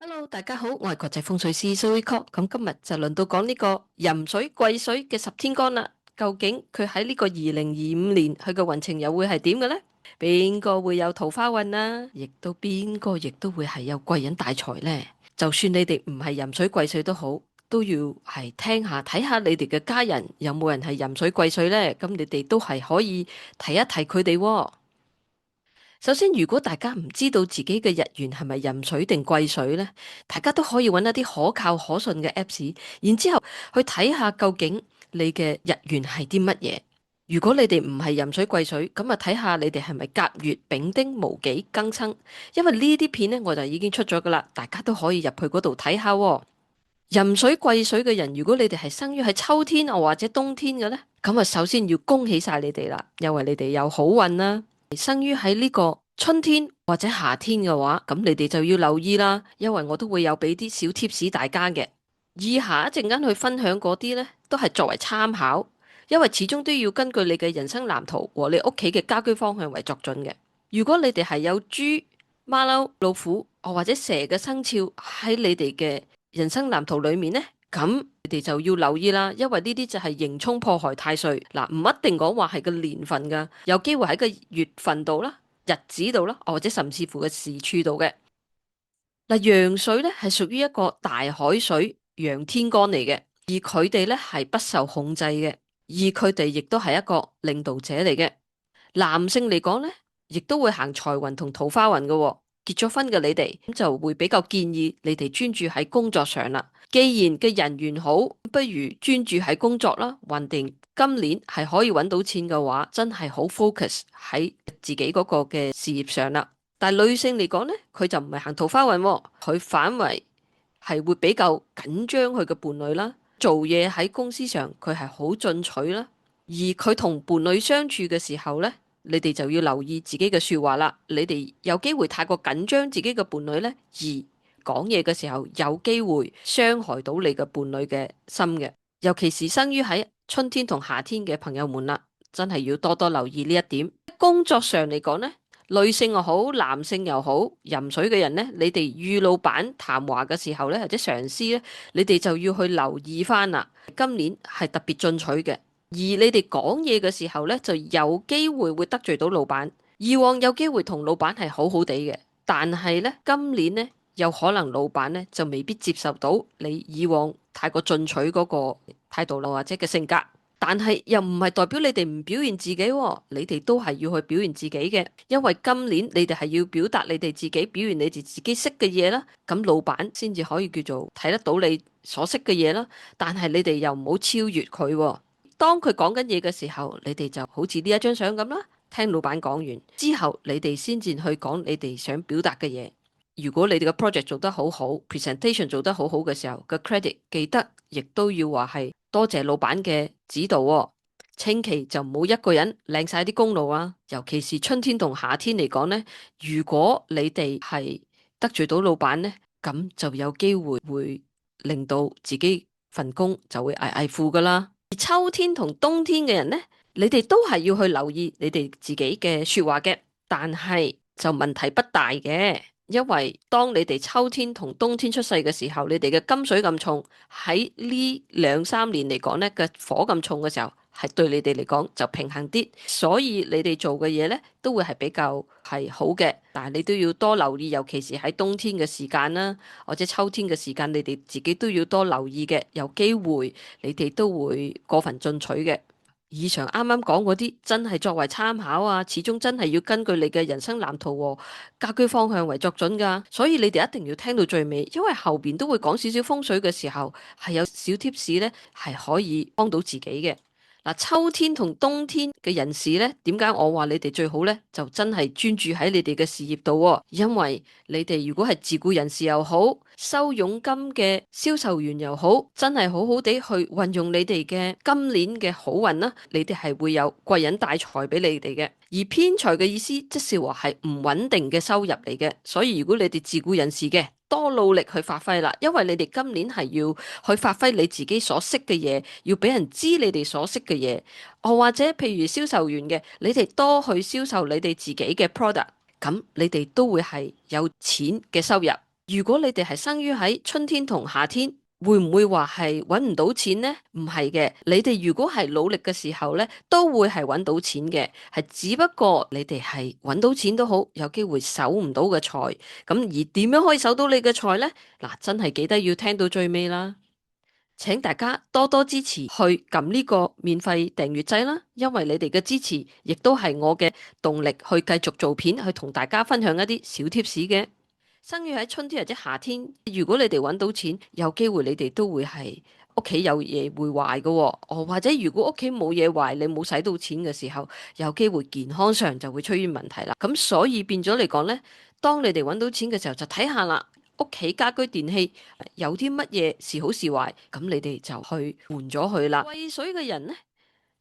Hello，大家好，我係國際風水師 Zoe。咁今日就輪到講呢個壬水癸水嘅十天干啦。究竟佢喺呢個2025年佢嘅運程又會係點嘅呢？邊個會有桃花運啊？邊個亦都會係有貴人大財呢？就算你哋唔係壬水癸水都好，都要係聽下睇下你哋嘅家人有冇人係壬水癸水呢？咁你哋都係可以提一提佢哋喎。首先，如果大家唔知道自己嘅日元係咪壬水定癸水呢，大家都可以揾一啲可靠可信嘅 Apps，然之後去睇下究竟你嘅日元係啲乜嘢。如果你哋唔係壬水癸水，咁啊睇下你哋係咪甲乙丙丁戊己庚辛，因為呢啲片呢，我就已經出咗噶啦，大家都可以入去嗰度睇下喎。壬水癸水嘅人，如果你哋係生於喺秋天或者冬天嘅呢，咁啊首先要恭喜晒你哋啦，因為你哋有好運啦。生於喺呢個春天或者夏天嘅話，咁你哋就要留意啦，因為我都會有俾啲小貼士大家嘅。以下一陣間去分享嗰啲呢，都係作為參考，因為始終都要根據你嘅人生藍圖和你屋企嘅家居方向為作準嘅。如果你哋係有豬、馬騮、老虎或者蛇嘅生肖喺你哋嘅人生藍圖裏面呢，咁你哋就要留意啦，因為呢啲就係刑沖破害太歲嗱，唔一定講話係個年份噶，有機會喺個月份度啦、日子度啦，或者甚至乎個時處度嘅。嗱，陽水咧係屬於一個大海水陽天干嚟嘅，而佢哋咧係不受控制嘅，而佢哋亦都係一個領導者嚟嘅。男性嚟講咧，亦都會行財運同桃花運嘅喎。結咗婚嘅你哋咁就會比較建議你哋專注喺工作上啦。既然嘅人緣好，不如專注喺工作啦。橫掂今年係可以揾到錢嘅話，真係好 focus 喺自己嗰個嘅事業上啦。但係女性嚟講呢，佢就唔係行桃花運喎，佢反為係會比較緊張佢嘅伴侶啦。做嘢喺公司上，佢係好進取啦。而佢同伴侶相處嘅時候呢，你哋就要留意自己嘅說話啦。你哋有機會太過緊張自己嘅伴侶呢，而講嘢嘅時候有機會傷害到你嘅伴侶嘅心嘅。尤其是生於喺春天同夏天嘅朋友們啦，真係要多多留意呢一點。工作上嚟講呢，女性又好，男性又好，壬水嘅人呢，你哋與老闆談話嘅時候呢，或者上司呢，你哋就要去留意翻啦。今年係特別進取嘅。而你哋講嘢嘅時候呢，就有機會會得罪到老闆。以往有機會同老闆係好好地嘅，但係呢，今年呢，有可能老闆呢就未必接受到你以往太過進取嗰個態度啦，或者嘅性格。但係又唔係代表你哋唔表現自己喎，你哋都係要去表現自己嘅，因為今年你哋係要表達你哋自己，表現你哋自己識嘅嘢啦，咁老闆先至可以叫做睇得到你所識嘅嘢啦。但係你哋又唔好超越佢喎。當佢講緊嘢嘅時候，你哋就好似呢一張相咁啦，聽老闆講完之後，你哋先至去講你哋想表達嘅嘢。如果你哋嘅 project 做得好好，presentation 做得好好嘅時候，個 credit 記得亦都要話係多謝老闆嘅指導喎。千祈就唔好一個人領晒啲功勞啊！尤其是春天同夏天嚟講呢，如果你哋係得罪到老闆呢，咁就有機會會令到自己份工就會危危乎噶啦。而秋天同冬天嘅人呢，你哋都係要去留意你哋自己嘅說話嘅，但係就問題不大嘅，因為當你哋秋天同冬天出世嘅時候，你哋嘅金水咁重，喺呢2-3年嚟講呢，嘅火咁重嘅時候，係對你哋嚟講就平衡啲，所以你哋做嘅嘢呢，都會係比較係好嘅，但係你都要多留意，尤其是喺冬天嘅時間啦，或者秋天嘅時間，你哋自己都要多留意嘅，有機會你哋都會過分進取嘅。以上啱啱講嗰啲真係作為參考啊，始終真係要根據你嘅人生藍圖和家居方向為作準噶，所以你哋一定要聽到最尾，因為後邊都會講少少風水嘅時候，係有小貼士呢，係可以幫到自己嘅。嗱，秋天同冬天嘅人士呢，點解我話你哋最好呢？就真係專注喺你哋嘅事業度喎，因為你哋如果係自僱人士又好，收佣金嘅銷售員又好，真係好好地去運用你哋嘅今年嘅好運啦，你哋係會有貴人帶財俾你哋嘅。而偏財嘅意思，即是話係唔穩定嘅收入嚟嘅，所以如果你哋自僱人士嘅，多努力去發揮啦，因為你哋今年係要去發揮你自己所識嘅嘢，要俾人知你哋所識嘅嘢。或者譬如銷售員嘅，你哋多去銷售你哋自己嘅 product，咁你哋都會係有錢嘅收入。如果你哋係生於喺春天同夏天，會唔會話係揾唔到錢呢？唔係嘅，你哋如果係努力嘅時候呢，都會係揾到錢嘅，係只不過你哋係揾到錢都好，有機會守唔到嘅財。咁而點樣可以守到你嘅財呢？嗱，真係記得要聽到最尾啦！請大家多多支持，去撳呢個免費訂閱掣啦，因為你哋嘅支持亦都係我嘅動力去繼續做片，去同大家分享一啲小貼士嘅。生於喺春天或者夏天，如果你哋揾到錢，有機會你哋都會係屋企有嘢會壞嘅喎，或者如果屋企冇嘢壞，你冇使到錢嘅時候，有機會健康上就會出現問題啦。咁所以變咗嚟講呢，當你哋揾到錢嘅時候，就睇下啦，屋企家居電器有啲乜嘢是好是壞，咁你哋就去換咗佢啦。癸水嘅人呢，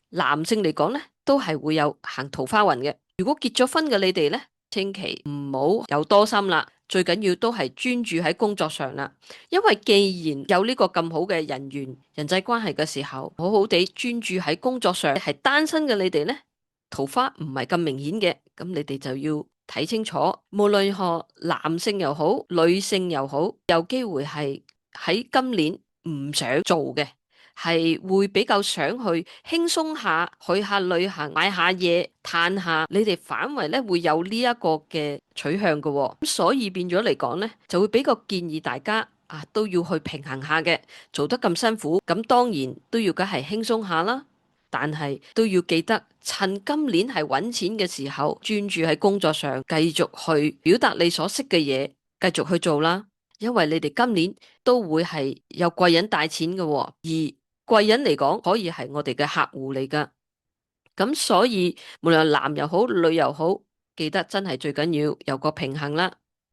男性嚟講呢，都係會有行桃花運嘅。如果結咗婚嘅你哋呢，千祈唔好有多心啦。最緊要都係專注喺工作上啦，因為既然有呢個咁好嘅人緣、人際關係嘅時候，好好地專注喺工作上。係單身嘅你哋呢，桃花唔係咁明顯嘅，咁你哋就要睇清楚。無論何男性又好，女性又好，有機會係喺今年唔想做嘅。係會比較想去輕鬆下，去下旅行，買下嘢，嘆下。你哋反為咧會有呢一個嘅取向嘅喎，咁所以變咗嚟講咧，就會比較建議大家都要去平衡下嘅。做得咁辛苦，咁當然都要梗係輕鬆下啦。但係都要記得趁今年係揾錢嘅時候，專注喺工作上，繼續去表達你所識嘅嘢，繼續去做啦。因為你哋今年都會係有貴人帶錢嘅喎，而貴人嚟講，可以係我哋嘅客戶嚟噶，咁所以無論男又好，女又好，記得真係最緊要有個平衡啦。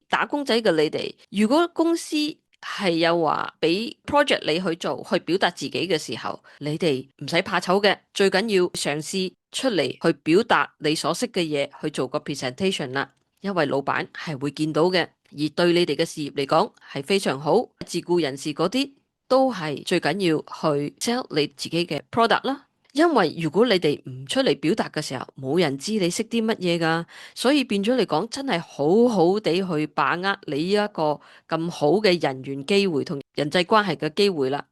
打工仔嘅你哋，如果公司係有話俾 project 你去做，去表達自己嘅時候，你哋唔使怕醜嘅，最緊要嘗試出嚟去表達你所識嘅嘢，去做個 presentation 啦。因為老闆係會見到嘅，而對你哋嘅事業嚟講係非常好。自雇人士嗰啲，都係最緊要去 sell 你自己嘅 product 啦，因為如果你哋唔出嚟表達嘅時候，冇人知你識啲乜嘢噶，所以變咗嚟講，真係好好地去把握你呢一個咁好嘅人緣機會同人際關係嘅機會啦。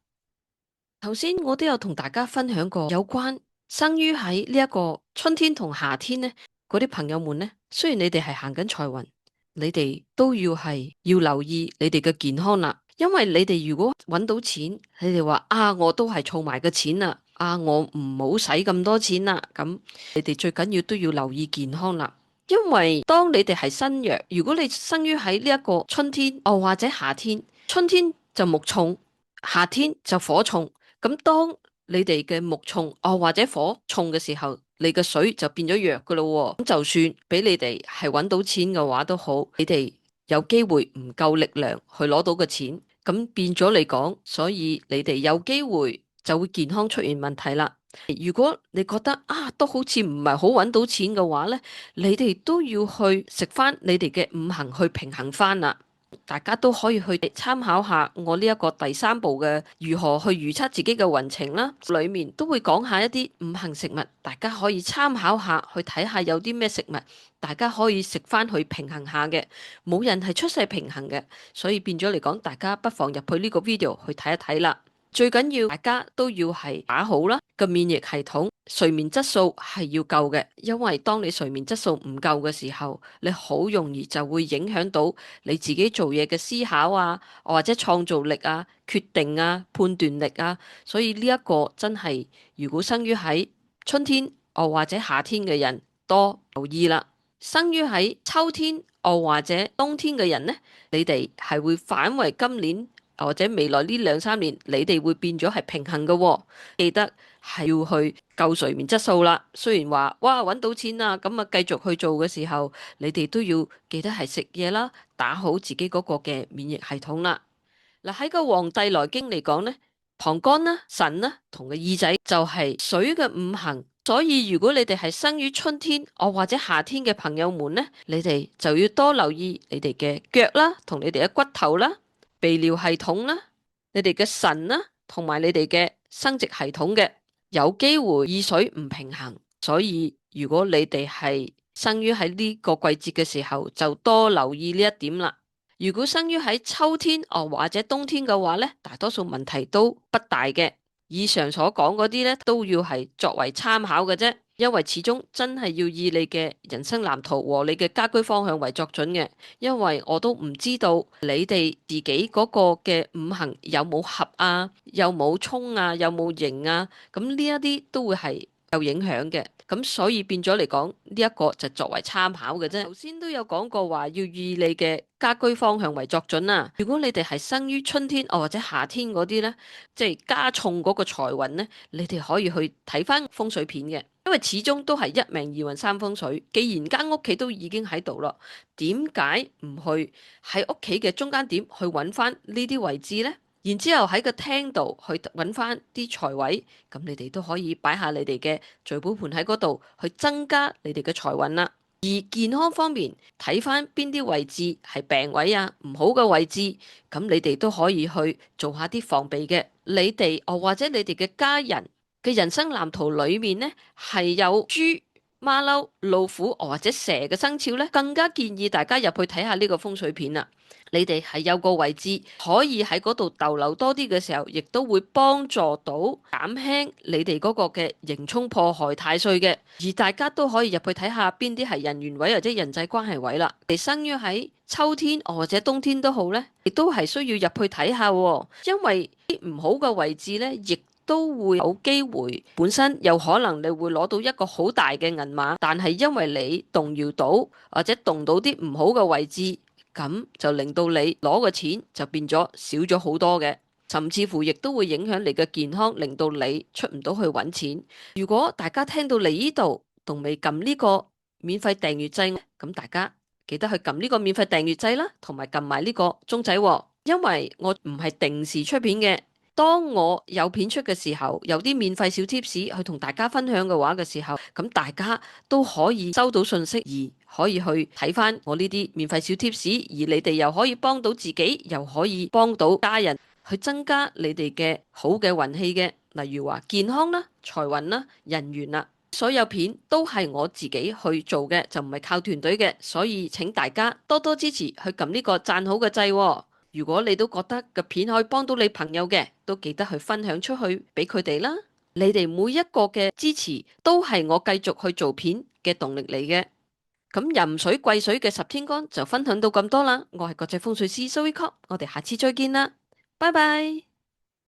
頭先我都有同大家分享過有關生於喺呢一個春天同夏天呢嗰啲朋友們呢，雖然你哋係行緊財運，你哋都要留意你哋嘅健康啦。因為你哋如果揾到錢，你哋話我都係儲埋個錢啦，我唔好使咁多錢啦，咁你哋最緊要都要留意健康啦。因為當你哋係身弱，如果你生於喺呢一個春天或者夏天，春天就木重，夏天就火重，咁當你哋嘅木重或者火重嘅時候，你嘅水就變咗弱噶咯。咁就算俾你哋係揾到錢嘅話都好，你哋有機會唔夠力量去攞到個錢。咁變咗嚟講，所以你哋有機會就會健康出現問題啦。如果你覺得都好似唔係好揾到錢嘅話呢，你哋都要去食翻你哋嘅五行去平衡翻啦。大家都可以去參考下我呢一個第三步嘅如何去預測自己嘅運程啦，裏面都會講下一啲五行食物，大家可以參考下去睇下有啲咩食物，大家可以食翻去平衡下嘅。冇人係出世平衡嘅，所以變咗嚟講，大家不妨入去呢個 video 去睇一睇啦。最緊要大家都要係打好啦個免疫系統，睡眠質素係要夠嘅，因為當你睡眠質素唔夠嘅時候，你好容易就會影響到你自己做嘢嘅思考或者創造力決定判斷力所以呢一個真係如果生於喺春天或者夏天嘅人多留意啦。生於喺秋天或者冬天嘅人呢，你哋係會反為今年或者未來呢2-3年，你哋會變咗係平衡嘅喎。記得係要去夠睡眠質素啦。雖然話揾到錢啦，咁繼續去做嘅時候，你哋都要記得係食嘢啦，打好自己嗰個嘅免疫系統啦。嗱，喺個《黃帝內經》嚟講呢，膀胱啦、腎啦同個耳仔就係水嘅五行。所以如果你哋係生於春天或者夏天嘅朋友們呢，你哋就要多留意你哋嘅腳啦，同你哋嘅骨頭啦。泌尿系統啦，你哋嘅腎啦，同埋你哋嘅生殖系統嘅，有機會耳水唔平衡，所以如果你哋係生於喺呢個季節嘅時候，就多留意呢一點啦。如果生於喺秋天或者冬天嘅話呢，大多數問題都不大嘅。以上所講嗰啲呢，都要係作為參考嘅啫，因為始終真係要以你嘅人生藍圖和你嘅家居方向為作準嘅。因為我都唔知道你哋自己嗰個嘅五行有冇合啊，有冇沖啊，有冇刑啊，咁呢一啲都會係有影響嘅。咁所以變咗嚟講，呢一個就作為參考嘅啫。頭先都有講過話，要以你嘅家居方向為作準啦。如果你哋係生於春天或者夏天嗰啲呢，即係加重嗰個財運呢，你哋可以去睇翻風水片嘅。因為始終都係一命二運三風水，既然間屋企都已經喺度咯，點解唔去喺屋企嘅中間點去揾翻呢啲位置呢？然之後喺個廳度去揾翻啲財位，咁你哋都可以擺下你哋嘅聚寶盆喺嗰度，去增加你哋嘅財運啦。而健康方面，睇翻邊啲位置係病位啊，唔好嘅位置，咁你哋都可以去做下啲防備嘅。你哋或者你哋嘅家人嘅人生藍圖裏面呢，係有豬、馬騮、老虎或者蛇嘅生肖呢，更加建議大家入去睇下呢個風水片啦。你哋係有個位置可以喺嗰度逗留多啲嘅時候，亦都會幫助到減輕你哋嗰個嘅刑沖破害太歲嘅。而大家都可以入去睇下邊啲係人緣位或者人際關係位啦。你生於喺秋天或者冬天都好呢，亦都係需要入去睇下，因為啲唔好嘅位置呢，亦都會有機會本身有可能你會攞到一個好大嘅銀碼，但係因為你動搖到或者動到啲唔好嘅位置。咁就令到你攞嘅錢就變咗少咗好多嘅，甚至乎亦都會影響你嘅健康，令到你出唔到去揾錢。如果大家聽到你呢度仲未撳呢個免費訂閱掣，咁大家記得去撳呢個免費訂閱掣啦，同埋撳埋呢個鐘仔喎，因為我唔係定時出片嘅。當我有片出嘅時候，有啲免費小貼士去同大家分享嘅話嘅時候，咁大家都可以收到信息，而可以去睇翻我呢啲免費小貼士，而你哋又可以幫到自己，又可以幫到家人，去增加你哋嘅好嘅運氣嘅。例如話健康啦、財運啦、人緣啦，所有片都係我自己去做嘅，就唔係靠團隊嘅，所以請大家多多支持，去撳呢個讚好嘅掣喎。如果你都覺得個片可以幫到你朋友嘅，都記得去分享出去俾佢哋啦。你哋每一個嘅支持都係我繼續去做片嘅動力嚟嘅。咁壬水癸水嘅十天干就分享到咁多啦。我係國際風水師 Zoe Kok，我哋下次再見啦，拜拜。